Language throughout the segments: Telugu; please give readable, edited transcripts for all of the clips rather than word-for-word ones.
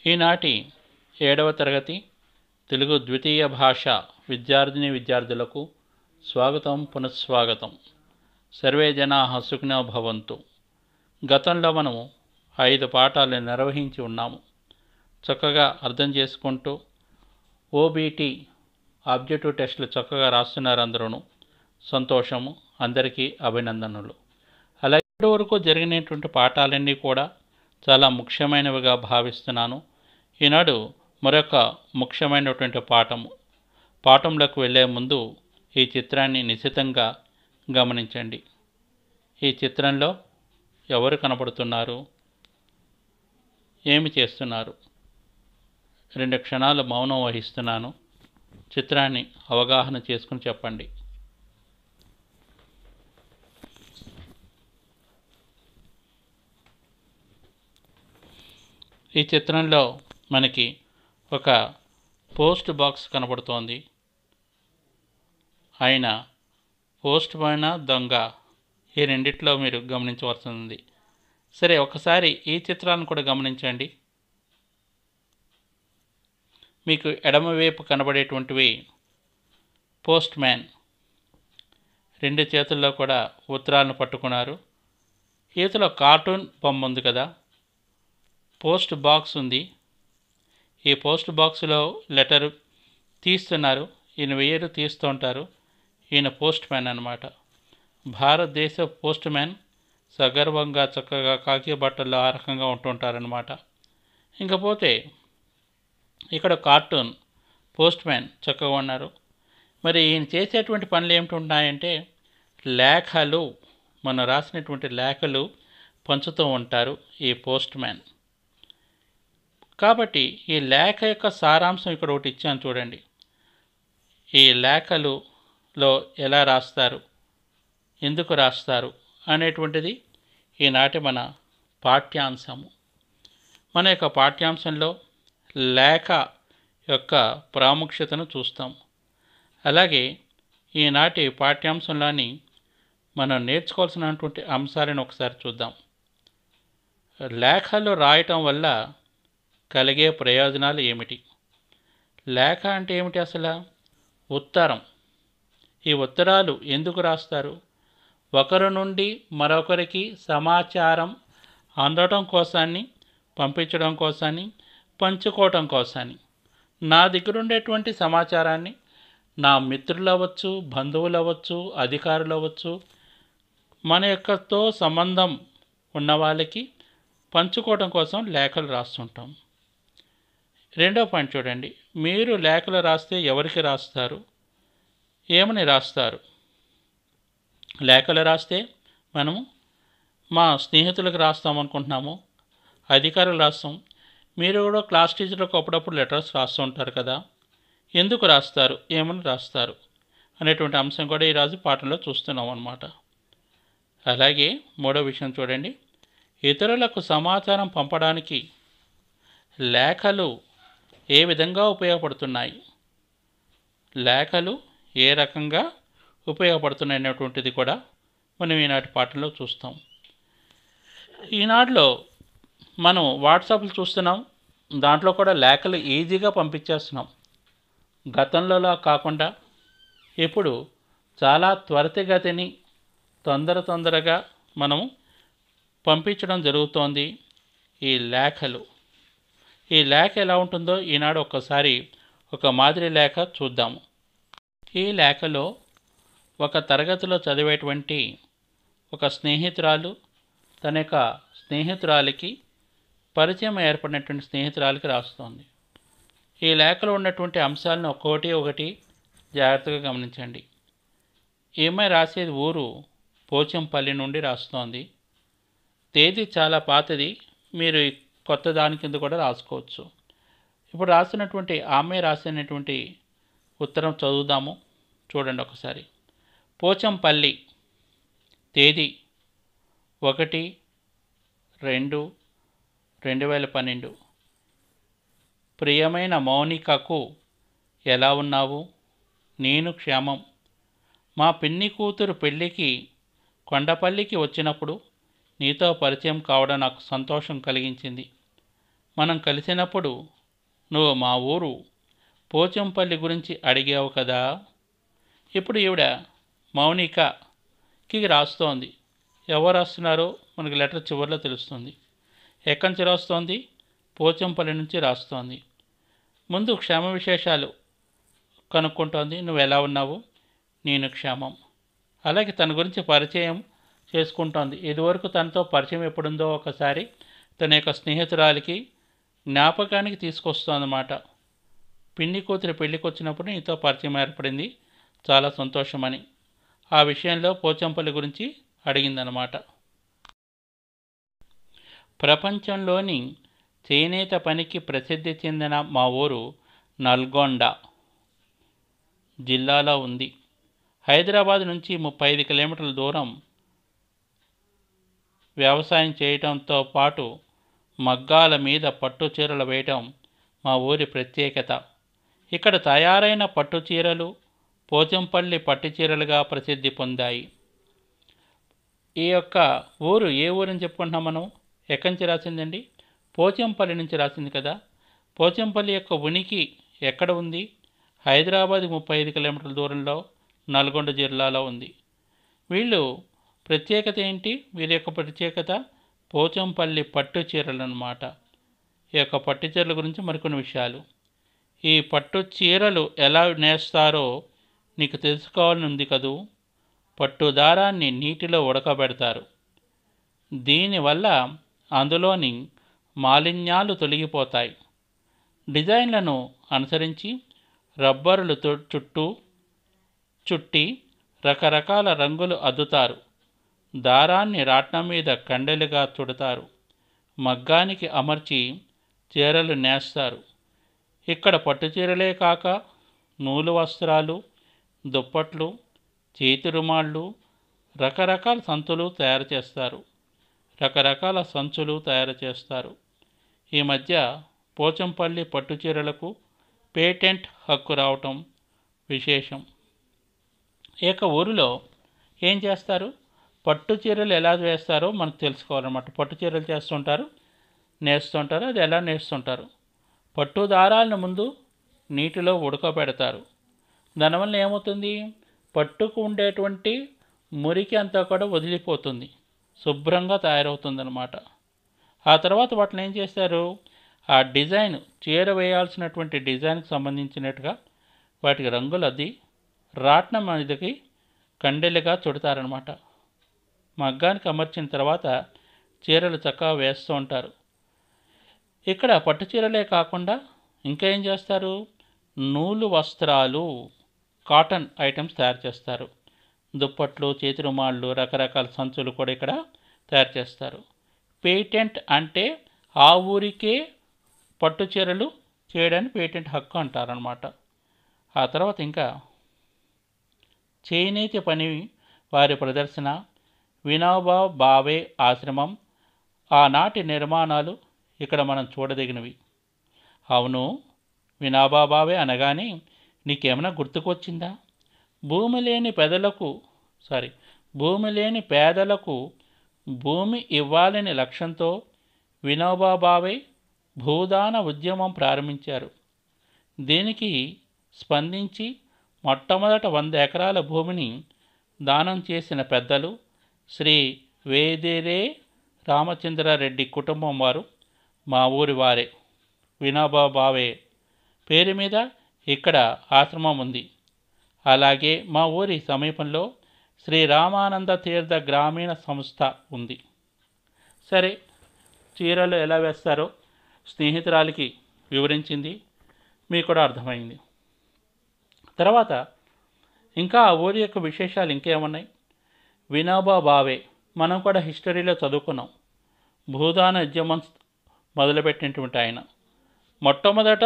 ఈనాటి 7వ తరగతి తెలుగు ద్వితీయ భాష విద్యార్థిని విద్యార్థులకు స్వాగతం పునఃస్వాగతం. సర్వే జనాః సుఖినో భవంతు. గతంలో మనము 5 పాఠాలు నిర్వహించి ఉన్నాము. చక్కగా అర్థం చేసుకుంటూ ఓబీటీ ఆబ్జెక్టివ్ టెస్టులు చక్కగా రాస్తున్నారు. అందరూ సంతోషము, అందరికీ అభినందనలు. అలాగే ఇప్పటివరకు జరిగినటువంటి పాఠాలన్నీ కూడా చాలా ముఖ్యమైనవిగా భావిస్తున్నాను. ఈనాడు మరొక ముఖ్యమైనటువంటి పాఠంలోకి వెళ్ళే ముందు ఈ చిత్రాన్ని నిశితంగా గమనించండి. ఈ చిత్రంలో ఎవరు కనబడుతున్నారు, ఏమి చేస్తున్నారు? 2 క్షణాలు మౌనం వహిస్తున్నాను. చిత్రాన్ని అవగాహన చేసుకుని చెప్పండి. ఈ చిత్రంలో మనకి ఒక పోస్ట్ బాక్స్ కనబడుతోంది. ఆయన పోస్ట్ పైన దొంగ, ఈ రెండిట్లో మీరు గమనించవలసి ఉంది. సరే, ఒకసారి ఈ చిత్రాలను కూడా గమనించండి. మీకు ఎడమవైపు కనబడేటువంటివి పోస్ట్ మ్యాన్, 2 చేతుల్లో కూడా ఉత్తరాలను పట్టుకున్నారు. ఈతలో కార్టూన్ బొమ్మ ఉంది కదా, పోస్ట్ బాక్స్ ఉంది. ఈ పోస్ట్ బాక్స్లో లెటర్ తీస్తున్నారు. ఈయన వేయరు, తీస్తూ ఉంటారు. ఈయన పోస్ట్ మ్యాన్ అన్నమాట. భారతదేశ పోస్ట్ మ్యాన్ సగర్వంగా చక్కగా కాకి బట్టల్లో ఆ రకంగా ఉంటుంటారనమాట. ఇంకపోతే ఇక్కడ కార్టూన్ పోస్ట్ మ్యాన్ చక్కగా ఉన్నారు. మరి ఈయన చేసేటువంటి పనులు ఏమిటి ఉన్నాయంటే లేఖలు, మనం రాసినటువంటి లేఖలు పంచుతూ ఉంటారు ఈ పోస్ట్ మ్యాన్. కాబట్టి ఈ లేఖ యొక్క సారాంశం ఇక్కడ ఒకటి ఇచ్చాను చూడండి. ఈ లేఖలులో ఎలా రాస్తారు, ఎందుకు రాస్తారు అనేటువంటిది ఈనాటి మన పాఠ్యాంశము. మన యొక్క పాఠ్యాంశంలో లేఖ యొక్క ప్రాముఖ్యతను చూస్తాం. అలాగే ఈనాటి పాఠ్యాంశంలోని మనం నేర్చుకోవాల్సినటువంటి అంశాలను ఒకసారి చూద్దాం. లేఖలు రాయటం వల్ల కలిగే ప్రయోజనాలు ఏమిటి? లేఖ అంటే ఏమిటి అసలు? ఉత్తరం. ఈ ఉత్తరాలు ఎందుకు రాస్తారు? ఒకరి నుండి మరొకరికి సమాచారం అందడం కోసాన్ని, పంపించడం కోసాన్ని, పంచుకోవటం కోసాన్ని. నా దగ్గర ఉండేటువంటి సమాచారాన్ని నా మిత్రులు అవ్వచ్చు, బంధువులు అవ్వచ్చు, అధికారులు అవ్వచ్చు, మన యొక్కతో సంబంధం ఉన్న వాళ్ళకి పంచుకోవడం కోసం లేఖలు రాస్తుంటాం. 2వ పాయింట్ చూడండి. మీరు లేఖలు రాస్తే ఎవరికి రాస్తారు, ఏమని రాస్తారు? లేఖలు రాస్తే మనము మా స్నేహితులకు రాస్తాం అనుకుంటున్నాము, అధికారులు రాస్తాం. మీరు కూడా క్లాస్ టీచర్లకు అప్పుడప్పుడు లెటర్స్ రాస్తూ ఉంటారు కదా, ఎందుకు రాస్తారు, ఏమని రాస్తారు అనేటువంటి అంశం కూడా ఈరోజు పాఠంలో చూస్తున్నాం అన్నమాట. అలాగే 3వ విషయం చూడండి. ఇతరులకు సమాచారం పంపడానికి లేఖలు ఏ విధంగా ఉపయోగపడుతున్నాయి, లేఖలు ఏ రకంగా ఉపయోగపడుతున్నాయి అనేటువంటిది కూడా మనం ఈనాటి పాఠంలో చూస్తాం. ఈనాటిలో మనం వాట్సాప్లు చూస్తున్నాం, దాంట్లో కూడా లేఖలు ఈజీగా పంపించేస్తున్నాం. గతంలోలా కాకుండా ఇప్పుడు చాలా త్వరితగతిని తొందరగా మనము పంపించడం జరుగుతోంది. ఈ లేఖలు, ఈ లేఖ ఎలా ఉంటుందో ఈనాడు ఒక్కసారి ఒక మాదిరి లేఖ చూద్దాము. ఈ లేఖలో ఒక తరగతిలో చదివేటువంటి ఒక స్నేహితురాలు తన యొక్క స్నేహితురాలికి, పరిచయం ఏర్పడినటువంటి స్నేహితురాలికి రాస్తోంది. ఈ లేఖలో ఉన్నటువంటి అంశాలను ఒక్కొక్కటి జాగ్రత్తగా గమనించండి. ఈమె రాసేది ఊరు పోచంపల్లి నుండి రాస్తోంది. తేదీ చాలా పాతది, మీరు కొత్త దాని కింద కూడా రాసుకోవచ్చు. ఇప్పుడు రాసినటువంటి ఆమె రాసినటువంటి ఉత్తరం చదువుదాము, చూడండి ఒకసారి. పోచంపల్లి, తేదీ 1/2/2012. ప్రియమైన మౌనికకు, ఎలా ఉన్నావు? నేను క్షేమం. మా పిన్ని కూతురు పెళ్ళికి కొండపల్లికి వచ్చినప్పుడు నీతో పరిచయం కావడం నాకు సంతోషం కలిగించింది. మనం కలిసినప్పుడు నువ్వు మా ఊరు పోచంపల్లి గురించి అడిగావు కదా. ఇప్పుడు ఈవిడ మౌనికకి రాస్తోంది. ఎవరు రాస్తున్నారో మనకి లెటర్ చివరిలో తెలుస్తుంది. ఎక్కడి నుంచి రాస్తోంది? పోచంపల్లి నుంచి రాస్తోంది. ముందు క్షేమ విశేషాలు కనుక్కుంటోంది. నువ్వు ఎలా ఉన్నావు? నేను క్షేమం. అలాగే తన గురించి పరిచయం చేసుకుంటోంది. ఇదివరకు తనతో పరిచయం ఎప్పుడుందో ఒకసారి తన యొక్క స్నేహితురాలికి జ్ఞాపకానికి తీసుకొస్తోందన్నమాట. పిన్ని కూతురి పెళ్ళికి వచ్చినప్పుడు నీతో పరిచయం ఏర్పడింది, చాలా సంతోషమని. ఆ విషయంలో పోచంపల్లి గురించి అడిగిందనమాట. ప్రపంచంలోని చేనేత పనికి ప్రసిద్ధి చెందిన మా ఊరు నల్గొండ జిల్లాలో ఉంది. హైదరాబాద్ నుంచి 35 కిలోమీటర్ల దూరం. వ్యవసాయం చేయటంతో పాటు మగ్గాల మీద పట్టు చీరలు వేయటం మా ఊరి ప్రత్యేకత. ఇక్కడ తయారైన పట్టు చీరలు పోచంపల్లి పట్టు చీరలుగా ప్రసిద్ధి పొందాయి. ఈ యొక్క ఊరు ఏ ఊరని చెప్పుకుంటున్నాం మనం? ఎక్కడి నుంచి రాసిందండి? పోచంపల్లి నుంచి రాసింది కదా. పోచంపల్లి యొక్క ఉనికి ఎక్కడ ఉంది? హైదరాబాద్ 35 కిలోమీటర్ల దూరంలో నల్గొండ జిల్లాలో ఉంది. వీళ్ళు ప్రత్యేకత ఏంటి? వీరి యొక్క ప్రత్యేకత పోచంపల్లి పట్టు చీరలు అన్నమాట. ఈ యొక్క పట్టు చీరల గురించి మరికొన్ని విషయాలు. ఈ పట్టు చీరలు ఎలా నేస్తారో నీకు తెలుసుకోవాలని ఉంది కదూ. పట్టు దారాన్ని నీటిలో ఉడకబెడతారు. దీనివల్ల అందులోని మాలిన్యాలు తొలగిపోతాయి. డిజైన్లను అనుసరించి రబ్బరులు చుట్టి రకరకాల రంగులు అద్దుతారు. దారాన్ని రాట్నం మీద కండెలుగా చుడతారు. మగ్గానికి అమర్చి చీరలు నేస్తారు. ఇక్కడ పట్టు చీరలే కాక నూలు వస్త్రాలు, దుప్పట్లు, చేతి రుమాళ్ళు, రకరకాల సంచులు తయారు చేస్తారు. ఈ మధ్య పోచంపల్లి పట్టు చీరలకు పేటెంట్ హక్కు రావటం విశేషం. ఈ యొక్క ఊరిలో ఏం చేస్తారు? పట్టు చీరలు ఎలా వేస్తారో మనకు తెలుసుకోవాలన్నమాట. పట్టు చీరలు నేస్తుంటారు. అది ఎలా నేస్తుంటారు? పట్టు దారాలను ముందు నీటిలో ఉడకబెడతారు. దానివల్ల ఏమవుతుంది? పట్టుకు ఉండేటువంటి మురికి అంతా కూడా వదిలిపోతుంది, శుభ్రంగా తయారవుతుందన్నమాట. ఆ తర్వాత వాటిని ఏం చేస్తారు? ఆ డిజైన్, చీర వేయాల్సినటువంటి డిజైన్కి సంబంధించినట్టుగా వాటికి రంగులు అద్ది రాట్నం మీదకి కండెలుగా చుడతారనమాట. మగ్గానికి అమర్చిన తర్వాత చీరలు చక్కగా వేస్తూ ఉంటారు. ఇక్కడ పట్టు చీరలే కాకుండా ఇంకా ఏం చేస్తారు? నూలు వస్త్రాలు, కాటన్ ఐటమ్స్ తయారు చేస్తారు. దుప్పట్లు, చేతి రుమాళ్ళు, రకరకాల సంచులు కూడా ఇక్కడ తయారు చేస్తారు. పేటెంట్ అంటే ఆ ఊరికే పట్టు చీరలు చేయడానికి పేటెంట్ హక్కు అంటారనమాట. ఆ తర్వాత ఇంకా చేనేత పని వారి ప్రదర్శన, వినోబా భావే ఆశ్రమం, ఆనాటి నిర్మాణాలు ఇక్కడ మనం చూడదగినవి. అవును, వినోబా భావే అనగానే నీకేమైనా గుర్తుకొచ్చిందా? భూమి లేని పేదలకు భూమి ఇవ్వాలని లక్ష్యంతో వినోబా భావే భూదాన ఉద్యమం ప్రారంభించారు. దీనికి స్పందించి మొట్టమొదట 100 ఎకరాల భూమిని దానం చేసిన పెద్దలు శ్రీ వేదిరే రామచంద్రారెడ్డి కుటుంబం వారు మా ఊరి వారే. వినోబా భావే పేరు మీద ఇక్కడ ఆశ్రమం ఉంది. అలాగే మా ఊరి సమీపంలో శ్రీ రామానంద తీర్థ గ్రామీణ సంస్థ ఉంది. సరే, చీరలు ఎలా వేస్తారో స్నేహితురాలికి వివరించింది, మీకు కూడా అర్థమైంది. తర్వాత ఇంకా ఆ ఊరి యొక్క విశేషాలు ఇంకేమున్నాయి? వినోబా భావే మనం కూడా హిస్టరీలో చదువుకున్నాం. భూదాన ఉద్యమం మొదలుపెట్టినటువంటి ఆయన మొట్టమొదట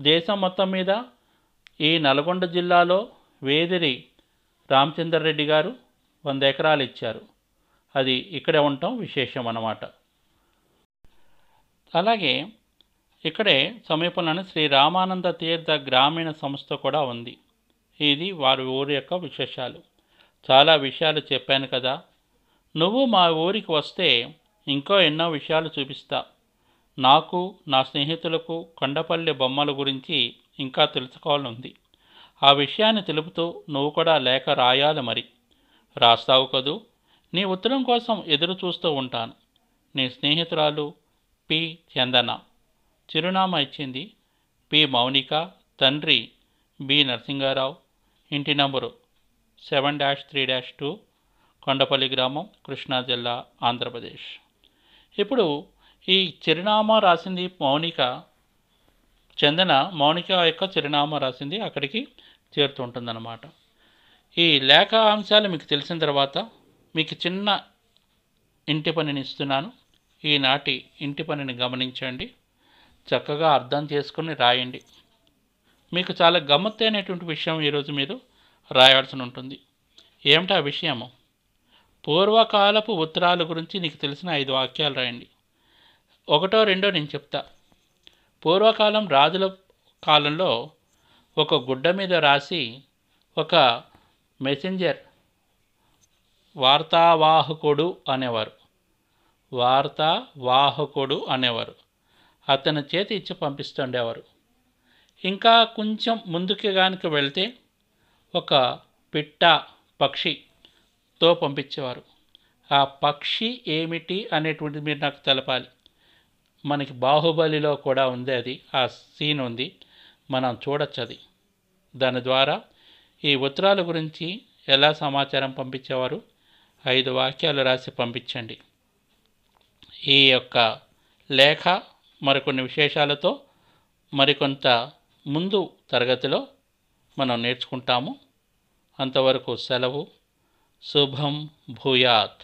దేశం మొత్తం మీద ఈ నల్గొండ జిల్లాలో వేదిరి రామచంద్రారెడ్డి గారు 100 ఎకరాలు ఇచ్చారు. అది ఇక్కడే ఉండటం విశేషం అన్నమాట. అలాగే ఇక్కడే సమీపంలోనే శ్రీ రామానంద తీర్థ గ్రామీణ సంస్థ కూడా ఉంది. ఇది వారి ఊరి యొక్క విశేషాలు. చాలా విషయాలు చెప్పాను కదా. నువ్వు మా ఊరికి వస్తే ఇంకో ఎన్నో విషయాలు చూపిస్తా. నాకు నా స్నేహితులకు కొండపల్లి బొమ్మల గురించి ఇంకా తెలుసుకోవాలనుంది. ఆ విషయాన్ని తెలుపుతూ నువ్వు కూడా లేఖ రాయాలి మరి. రాస్తావు కదూ? నీ ఉత్తరం కోసం ఎదురు చూస్తూ ఉంటాను. నీ స్నేహితురాలు పి. చందన. చిరునామా ఇచ్చింది పి. మౌనిక, తండ్రి బి. నరసింగారావు, ఇంటి నంబరు 7-3-2, కొండపల్లి గ్రామం, కృష్ణా జిల్లా, ఆంధ్రప్రదేశ్. ఇప్పుడు ఈ చిరునామా రాసింది మౌనిక. చందన మౌనిక యొక్క చిరునామా రాసింది అక్కడికి చేరుతుంటుందన్నమాట. ఈ లేఖ అంశాలు మీకు తెలిసిన తర్వాత మీకు చిన్న ఇంటి పనిని ఇస్తున్నాను. ఈనాటి ఇంటి పనిని గమనించండి, చక్కగా అర్థం చేసుకుని రాయండి. మీకు చాలా గమ్మత్తైనటువంటి విషయం ఈరోజు మీరు రాయాల్సి ఉంటుంది. ఏమిటా విషయము? పూర్వకాలపు ఉత్తరాల గురించి నీకు తెలిసిన 5 వాక్యాలు రాయండి. 1, 2 నేను చెప్తా. పూర్వకాలం రాజుల కాలంలో ఒక గుడ్డ మీద రాసి ఒక మెసెంజర్, వార్తావాహకుడు అనేవారు. అతని చేతి ఇచ్చి పంపిస్తుండేవారు. ఇంకా కొంచెం ముందుకి కనుక వెళ్తే ఒక పిట్ట, పక్షితో పంపించేవారు. ఆ పక్షి ఏమిటి అనేటువంటిది మీరు నాకు తెలపాలి. మనకి బాహుబలిలో కూడా ఉంది, అది ఆ సీన్ ఉంది, మనం చూడొచ్చు అది. దాని ద్వారా ఈ ఉత్తరాల గురించి ఎలా సమాచారం పంపించేవారు 5 వాక్యాలు రాసి పంపించండి. ఈ యొక్క లేఖ మరికొన్ని విశేషాలతో మరికొంత ముందు తరగతిలో మనం నేర్చుకుంటాము. అంతవరకు సెలవు. శుభం భూయాత్.